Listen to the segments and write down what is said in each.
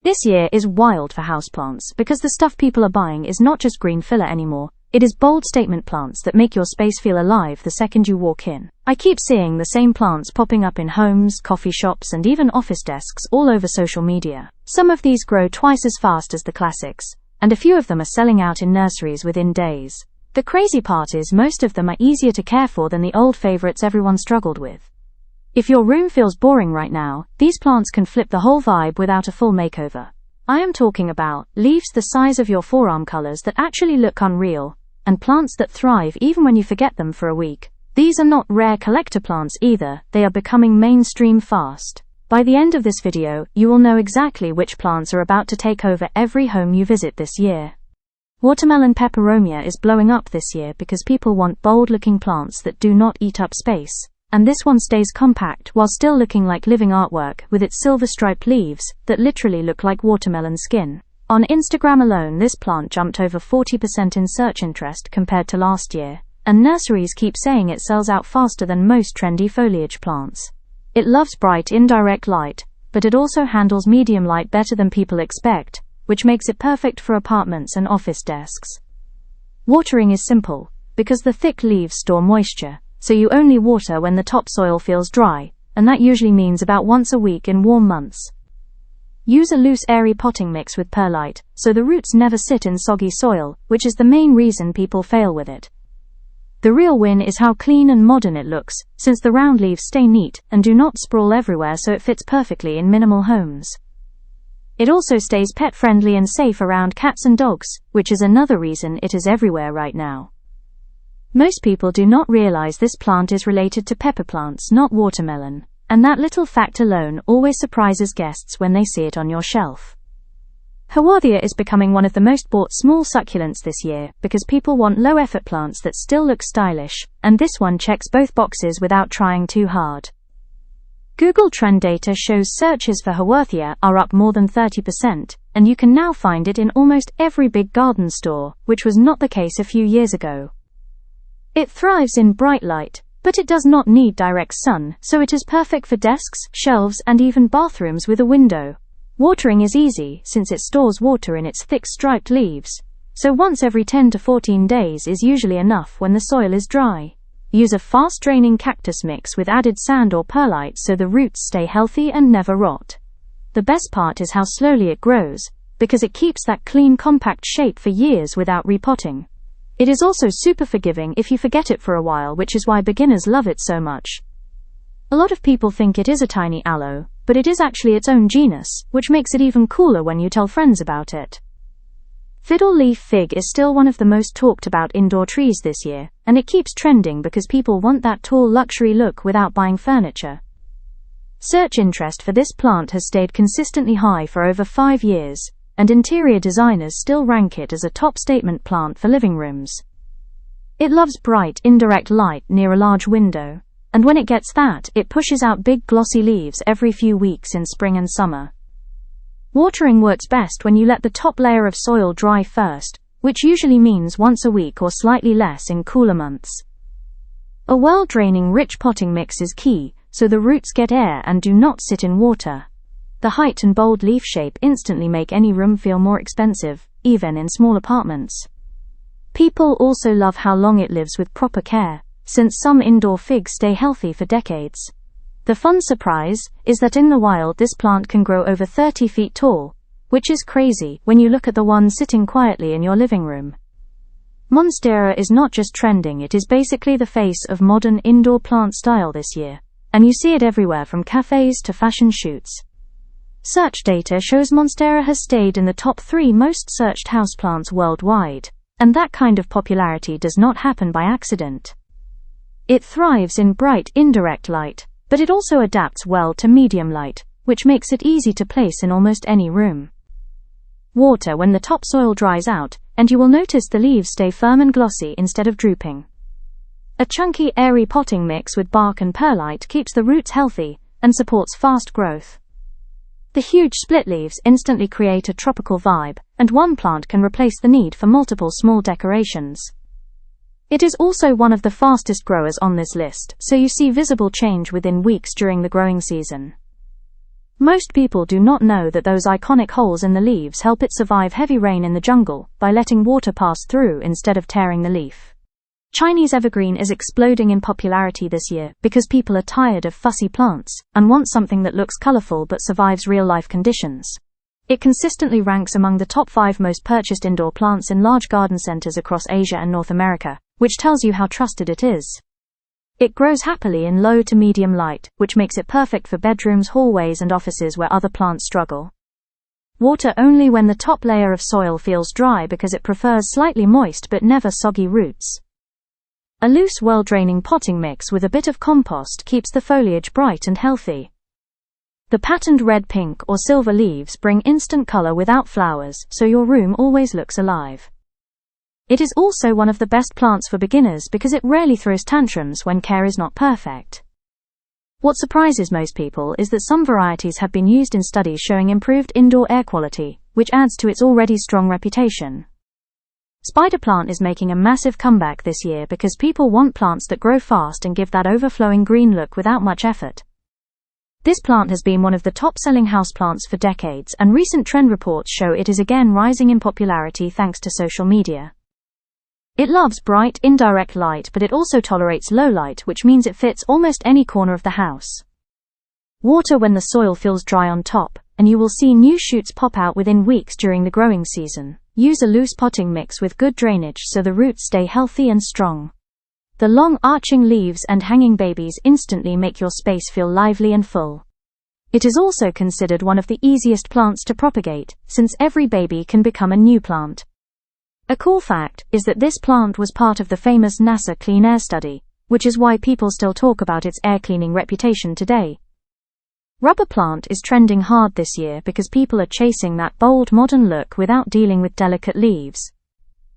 This year is wild for houseplants because the stuff people are buying is not just green filler anymore. It is bold statement plants that make your space feel alive the second you walk in. I keep seeing the same plants popping up in homes, coffee shops, and even office desks all over social media. Some of these grow twice as fast as the classics, and a few of them are selling out in nurseries within days. The crazy part is most of them are easier to care for than the old favorites everyone struggled with. If your room feels boring right now, these plants can flip the whole vibe without a full makeover. I am talking about leaves the size of your forearm colors that actually look unreal, and plants that thrive even when you forget them for a week. These are not rare collector plants either, they are becoming mainstream fast. By the end of this video, you will know exactly which plants are about to take over every home you visit this year. Watermelon Peperomia is blowing up this year because people want bold-looking plants that do not eat up space. And this one stays compact while still looking like living artwork with its silver-striped leaves that literally look like watermelon skin. On Instagram alone, this plant jumped over 40% in search interest compared to last year, and nurseries keep saying it sells out faster than most trendy foliage plants. It loves bright indirect light, but it also handles medium light better than people expect, which makes it perfect for apartments and office desks. Watering is simple, because the thick leaves store moisture, so you only water when the topsoil feels dry, and that usually means about once a week in warm months. Use a loose airy potting mix with perlite, so the roots never sit in soggy soil, which is the main reason people fail with it. The real win is how clean and modern it looks, since the round leaves stay neat and do not sprawl everywhere, so it fits perfectly in minimal homes. It also stays pet-friendly and safe around cats and dogs, which is another reason it is everywhere right now. Most people do not realize this plant is related to pepper plants, not watermelon. And that little fact alone always surprises guests when they see it on your shelf. Haworthia is becoming one of the most bought small succulents this year because people want low-effort plants that still look stylish, and this one checks both boxes without trying too hard. Google Trend data shows searches for Haworthia are up more than 30%, and you can now find it in almost every big garden store, which was not the case a few years ago. It thrives in bright light, but it does not need direct sun, so it is perfect for desks, shelves, and even bathrooms with a window. Watering is easy since it stores water in its thick striped leaves, so once every 10 to 14 days is usually enough when the soil is dry. Use a fast-draining cactus mix with added sand or perlite so the roots stay healthy and never rot. The best part is how slowly it grows, because it keeps that clean, compact shape for years without repotting. It is also super forgiving if you forget it for a while, which is why beginners love it so much. A lot of people think it is a tiny aloe, but it is actually its own genus, which makes it even cooler when you tell friends about it. Fiddle Leaf Fig is still one of the most talked about indoor trees this year, and it keeps trending because people want that tall luxury look without buying furniture. Search interest for this plant has stayed consistently high for over 5 years, and interior designers still rank it as a top statement plant for living rooms. It loves bright, indirect light near a large window, and when it gets that, it pushes out big glossy leaves every few weeks in spring and summer. Watering works best when you let the top layer of soil dry first, which usually means once a week or slightly less in cooler months. A well-draining, rich potting mix is key, so the roots get air and do not sit in water. The height and bold leaf shape instantly make any room feel more expensive, even in small apartments. People also love how long it lives with proper care, since some indoor figs stay healthy for decades. The fun surprise is that in the wild this plant can grow over 30 feet tall, which is crazy when you look at the one sitting quietly in your living room. Monstera is not just trending, it is basically the face of modern indoor plant style this year, and you see it everywhere from cafes to fashion shoots. Search data shows Monstera has stayed in the top 3 most searched houseplants worldwide, and that kind of popularity does not happen by accident. It thrives in bright, indirect light, but it also adapts well to medium light, which makes it easy to place in almost any room. Water when the topsoil dries out, and you will notice the leaves stay firm and glossy instead of drooping. A chunky, airy potting mix with bark and perlite keeps the roots healthy and supports fast growth. The huge split leaves instantly create a tropical vibe, and one plant can replace the need for multiple small decorations. It is also one of the fastest growers on this list, so you see visible change within weeks during the growing season. Most people do not know that those iconic holes in the leaves help it survive heavy rain in the jungle by letting water pass through instead of tearing the leaf. Chinese evergreen is exploding in popularity this year because people are tired of fussy plants and want something that looks colorful but survives real-life conditions. It consistently ranks among the top 5 most purchased indoor plants in large garden centers across Asia and North America, which tells you how trusted it is. It grows happily in low to medium light, which makes it perfect for bedrooms, hallways, and offices where other plants struggle. Water only when the top layer of soil feels dry because it prefers slightly moist but never soggy roots. A loose, well-draining potting mix with a bit of compost keeps the foliage bright and healthy. The patterned red, pink, or silver leaves bring instant color without flowers, so your room always looks alive. It is also one of the best plants for beginners because it rarely throws tantrums when care is not perfect. What surprises most people is that some varieties have been used in studies showing improved indoor air quality, which adds to its already strong reputation. Spider plant is making a massive comeback this year because people want plants that grow fast and give that overflowing green look without much effort. This plant has been one of the top-selling houseplants for decades, and recent trend reports show it is again rising in popularity thanks to social media. It loves bright, indirect light, but it also tolerates low light, which means it fits almost any corner of the house. Water when the soil feels dry on top, and you will see new shoots pop out within weeks during the growing season. Use a loose potting mix with good drainage so the roots stay healthy and strong. The long arching leaves and hanging babies instantly make your space feel lively and full. It is also considered one of the easiest plants to propagate, since every baby can become a new plant. A cool fact is that this plant was part of the famous NASA clean air study, which is why people still talk about its air cleaning reputation today. Rubber plant is trending hard this year because people are chasing that bold modern look without dealing with delicate leaves.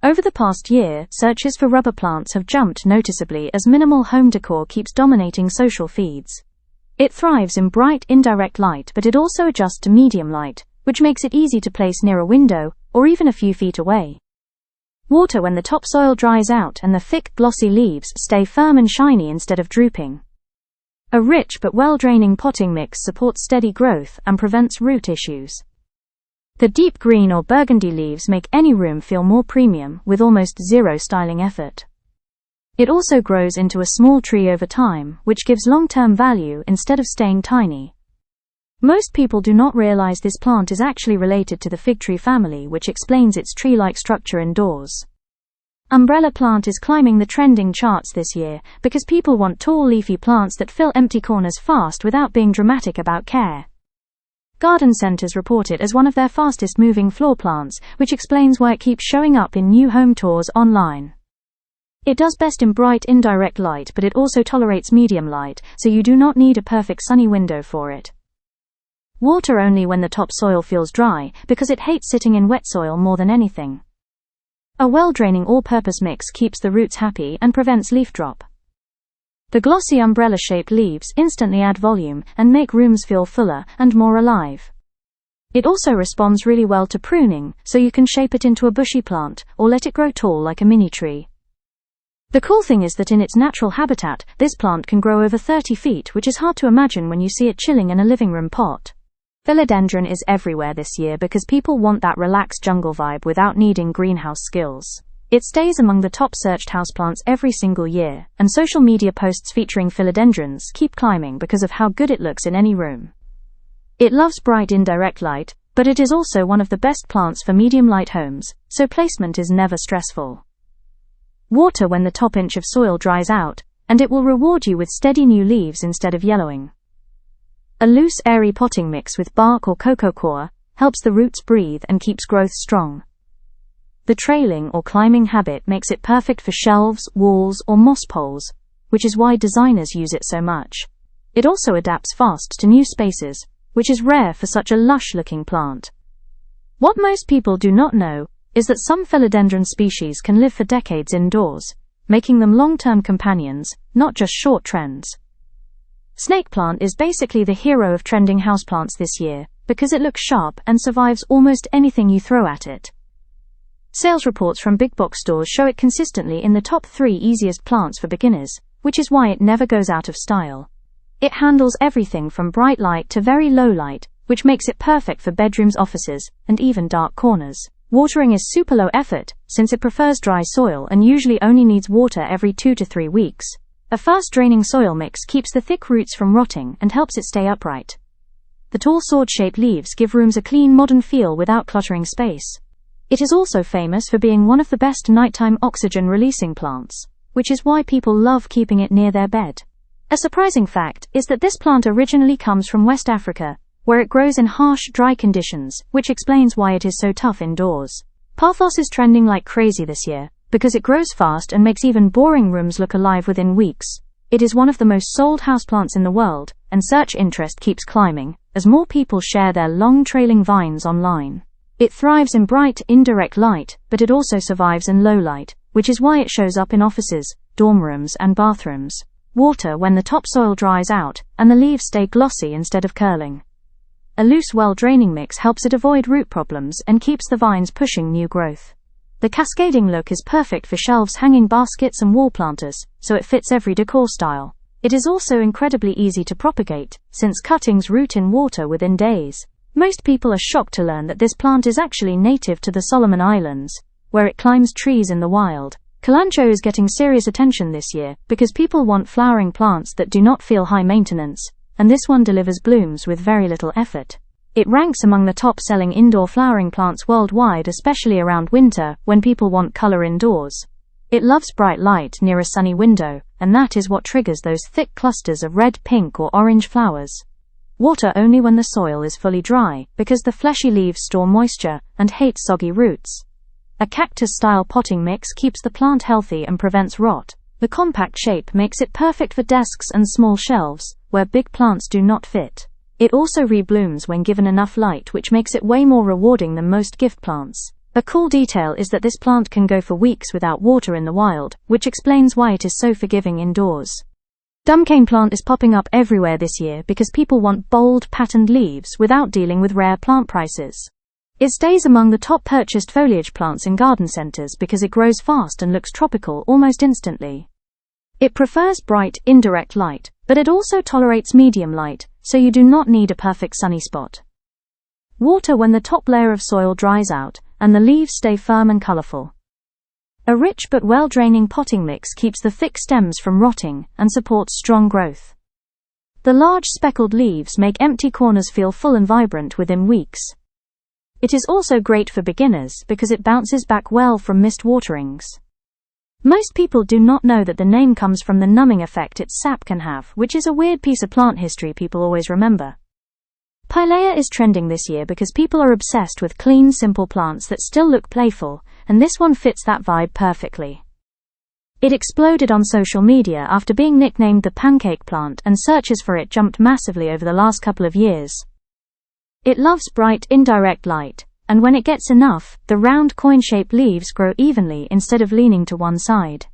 Over the past year, searches for rubber plants have jumped noticeably as minimal home decor keeps dominating social feeds. It thrives in bright, indirect light, but it also adjusts to medium light, which makes it easy to place near a window or even a few feet away. Water when the topsoil dries out and the thick, glossy leaves stay firm and shiny instead of drooping. A rich but well-draining potting mix supports steady growth and prevents root issues. The deep green or burgundy leaves make any room feel more premium with almost zero styling effort. It also grows into a small tree over time, which gives long-term value instead of staying tiny. Most people do not realize this plant is actually related to the fig tree family, which explains its tree-like structure indoors. Umbrella plant is climbing the trending charts this year because people want tall leafy plants that fill empty corners fast without being dramatic about care. Garden centers report it as one of their fastest moving floor plants, which explains why it keeps showing up in new home tours online. It does best in bright indirect light, but it also tolerates medium light, so you do not need a perfect sunny window for it. Water only when the topsoil feels dry because it hates sitting in wet soil more than anything. A well-draining all-purpose mix keeps the roots happy and prevents leaf drop. The glossy umbrella-shaped leaves instantly add volume and make rooms feel fuller and more alive. It also responds really well to pruning, so you can shape it into a bushy plant or let it grow tall like a mini tree. The cool thing is that in its natural habitat, this plant can grow over 30 feet, which is hard to imagine when you see it chilling in a living room pot. Philodendron is everywhere this year because people want that relaxed jungle vibe without needing greenhouse skills. It stays among the top searched houseplants every single year, and social media posts featuring philodendrons keep climbing because of how good it looks in any room. It loves bright indirect light, but it is also one of the best plants for medium light homes, so placement is never stressful. Water when the top inch of soil dries out, and it will reward you with steady new leaves instead of yellowing. A loose, airy potting mix with bark or cocoa coir helps the roots breathe and keeps growth strong. The trailing or climbing habit makes it perfect for shelves, walls, or moss poles, which is why designers use it so much. It also adapts fast to new spaces, which is rare for such a lush-looking plant. What most people do not know is that some philodendron species can live for decades indoors, making them long-term companions, not just short trends. Snake plant is basically the hero of trending houseplants this year because it looks sharp and survives almost anything you throw at it. Sales reports from big box stores show it consistently in the top 3 easiest plants for beginners, which is why it never goes out of style. It handles everything from bright light to very low light, which makes it perfect for bedrooms, offices, and even dark corners. Watering is super low effort, since it prefers dry soil and usually only needs water every 2 to 3 weeks. A fast-draining soil mix keeps the thick roots from rotting and helps it stay upright. The tall sword-shaped leaves give rooms a clean, modern feel without cluttering space. It is also famous for being one of the best nighttime oxygen-releasing plants, which is why people love keeping it near their bed. A surprising fact is that this plant originally comes from West Africa, where it grows in harsh, dry conditions, which explains why it is so tough indoors. Pothos is trending like crazy this year, because it grows fast and makes even boring rooms look alive within weeks. It is one of the most sold houseplants in the world, and search interest keeps climbing, as more people share their long trailing vines online. It thrives in bright, indirect light, but it also survives in low light, which is why it shows up in offices, dorm rooms, and bathrooms. Water when the topsoil dries out, and the leaves stay glossy instead of curling. A loose, well-draining mix helps it avoid root problems and keeps the vines pushing new growth. The cascading look is perfect for shelves, hanging baskets, and wall planters, so it fits every decor style. It is also incredibly easy to propagate, since cuttings root in water within days. Most people are shocked to learn that this plant is actually native to the Solomon Islands, where it climbs trees in the wild. Kalanchoe is getting serious attention this year because people want flowering plants that do not feel high maintenance, and this one delivers blooms with very little effort. It ranks among the top-selling indoor flowering plants worldwide, especially around winter when people want color indoors. It loves bright light near a sunny window, and that is what triggers those thick clusters of red, pink, or orange flowers. Water only when the soil is fully dry, because the fleshy leaves store moisture and hate soggy roots. A cactus-style potting mix keeps the plant healthy and prevents rot. The compact shape makes it perfect for desks and small shelves, where big plants do not fit. It also reblooms when given enough light, which makes it way more rewarding than most gift plants. A cool detail is that this plant can go for weeks without water in the wild, which explains why it is so forgiving indoors. Dumbcane plant is popping up everywhere this year because people want bold, patterned leaves without dealing with rare plant prices. It stays among the top purchased foliage plants in garden centers because it grows fast and looks tropical almost instantly. It prefers bright, indirect light, but it also tolerates medium light, so you do not need a perfect sunny spot. Water when the top layer of soil dries out, and the leaves stay firm and colorful. A rich but well-draining potting mix keeps the thick stems from rotting and supports strong growth. The large speckled leaves make empty corners feel full and vibrant within weeks. It is also great for beginners because it bounces back well from missed waterings. Most people do not know that the name comes from the numbing effect its sap can have, which is a weird piece of plant history people always remember. Pilea is trending this year because people are obsessed with clean, simple plants that still look playful, and this one fits that vibe perfectly. It exploded on social media after being nicknamed the pancake plant, and searches for it jumped massively over the last couple of years. It loves bright, indirect light, and when it gets enough, the round coin-shaped leaves grow evenly instead of leaning to one side.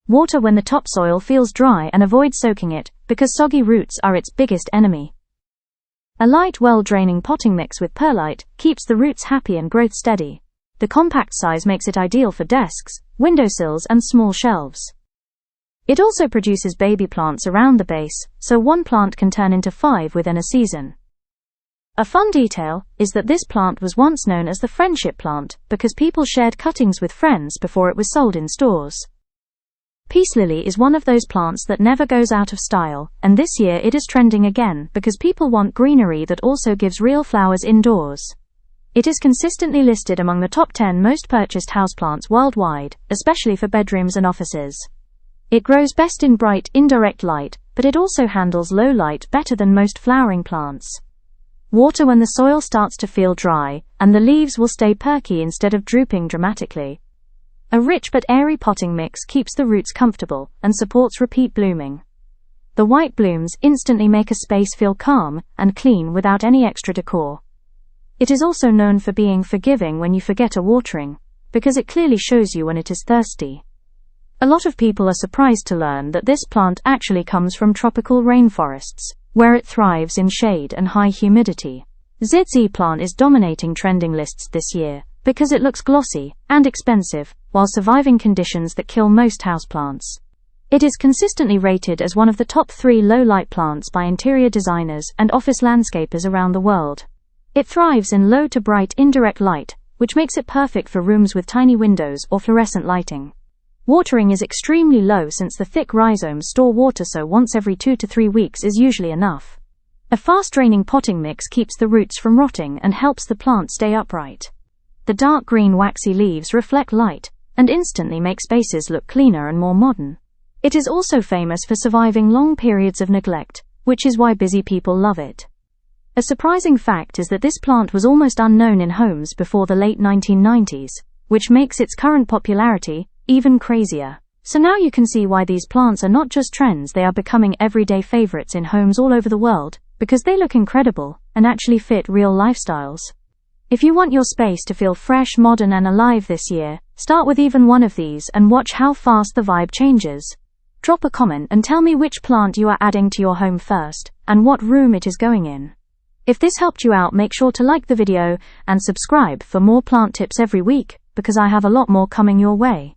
Water when the topsoil feels dry and avoid soaking it, because soggy roots are its biggest enemy. A light, well-draining potting mix with perlite keeps the roots happy and growth steady. The compact size makes it ideal for desks, windowsills, and small shelves. It also produces baby plants around the base, so one plant can turn into 5 within a season. A fun detail is that this plant was once known as the friendship plant because people shared cuttings with friends before it was sold in stores. Peace lily is one of those plants that never goes out of style, and this year it is trending again because people want greenery that also gives real flowers indoors. It is consistently listed among the top 10 most purchased houseplants worldwide, especially for bedrooms and offices. It grows best in bright, indirect light, but it also handles low light better than most flowering plants. Water when the soil starts to feel dry, and the leaves will stay perky instead of drooping dramatically. A rich but airy potting mix keeps the roots comfortable and supports repeat blooming. The white blooms instantly make a space feel calm and clean without any extra decor. It is also known for being forgiving when you forget a watering, because it clearly shows you when it is thirsty. A lot of people are surprised to learn that this plant actually comes from tropical rainforests, where it thrives in shade and high humidity. ZZ plant is dominating trending lists this year because it looks glossy and expensive while surviving conditions that kill most houseplants. It is consistently rated as one of the top 3 low-light plants by interior designers and office landscapers around the world. It thrives in low to bright indirect light, which makes it perfect for rooms with tiny windows or fluorescent lighting. Watering is extremely low since the thick rhizomes store water, so once every 2 to 3 weeks is usually enough. A fast-draining potting mix keeps the roots from rotting and helps the plant stay upright. The dark green waxy leaves reflect light and instantly make spaces look cleaner and more modern. It is also famous for surviving long periods of neglect, which is why busy people love it. A surprising fact is that this plant was almost unknown in homes before the late 1990s, which makes its current popularity even crazier. So now you can see why these plants are not just trends, they are becoming everyday favorites in homes all over the world, because they look incredible and actually fit real lifestyles. If you want your space to feel fresh, modern and alive this year, start with even one of these and watch how fast the vibe changes. Drop a comment and tell me which plant you are adding to your home first, and what room it is going in. If this helped you out, make sure to like the video and subscribe for more plant tips every week, because I have a lot more coming your way.